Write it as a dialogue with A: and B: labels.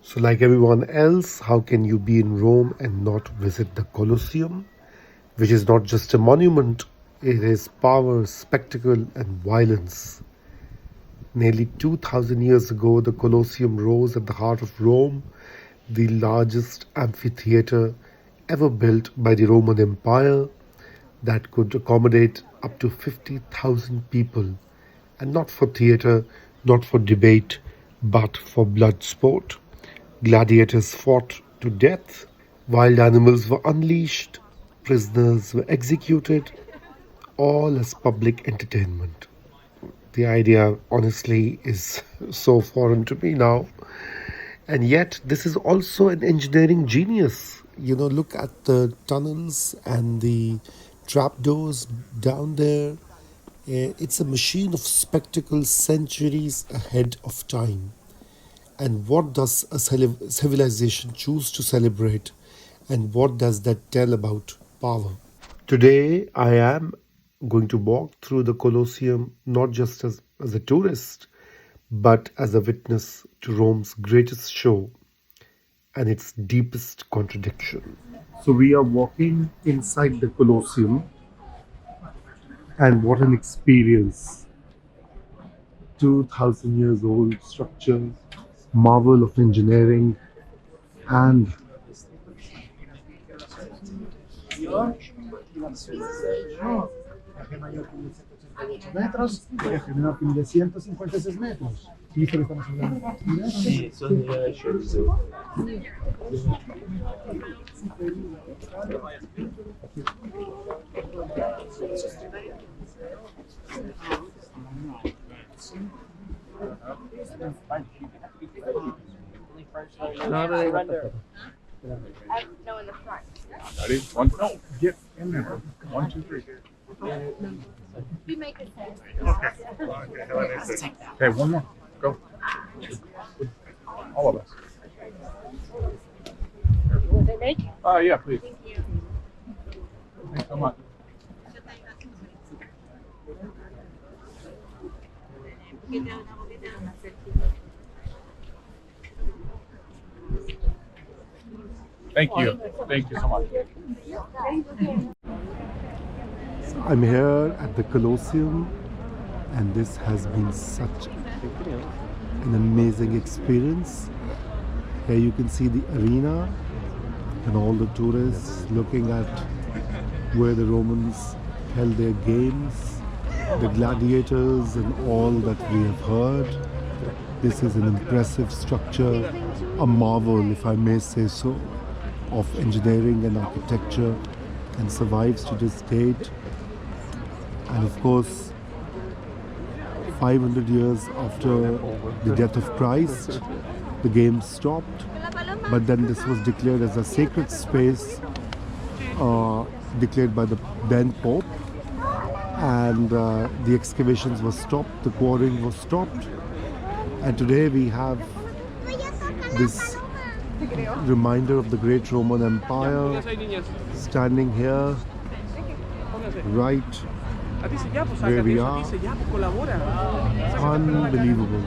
A: So, like everyone else, how can you be in Rome and not visit the Colosseum, which is not just a monument, it is power, spectacle, and violence. Nearly 2000 years ago, the Colosseum rose at the heart of Rome, the largest amphitheater ever built by the Roman Empire that could accommodate up to 50,000 people, and not for theater, not for debate, but for blood sport. Gladiators fought to death, wild animals were unleashed, prisoners were executed, all as public entertainment. The idea, honestly, is so foreign to me now. And yet, this is also an engineering genius. Look at the tunnels and the trapdoors down there. It's a machine of spectacle centuries ahead of time. And what does a civilization choose to celebrate? And what does that tell about power? Today, I am going to walk through the Colosseum not just as a tourist, but as a witness to Rome's greatest show and its deepest contradiction. So, we are walking inside the Colosseum, and what an experience! 2000 years old structure, marvel of engineering, and
B: viaje metros, viaje menor que 1156 metros. ¿Listo que estamos hablando?
C: Sí, son ya hechos.
D: No, in the front.
E: Ready? One, no, get in there. 1, 2, 3.
D: We make it sense.
E: Okay, one more. Go. All of us.
D: Will they make?
E: Yeah, please.
D: Thank you.
E: Thanks so much. Thank you. Thank you so much.
A: I'm here at the Colosseum, and this has been such an amazing experience. Here you can see the arena and all the tourists looking at where the Romans held their games, the gladiators, and all that we have heard. This is an impressive structure, a marvel, if I may say so, of engineering and architecture, and survives to this date. And of course, 500 years after the death of Christ, the games stopped, but then this was declared as a sacred space, declared by the then Pope, and the excavations were stopped, the quarrying was stopped, and today we have this reminder of the great Roman Empire standing here, right where we are. Unbelievable.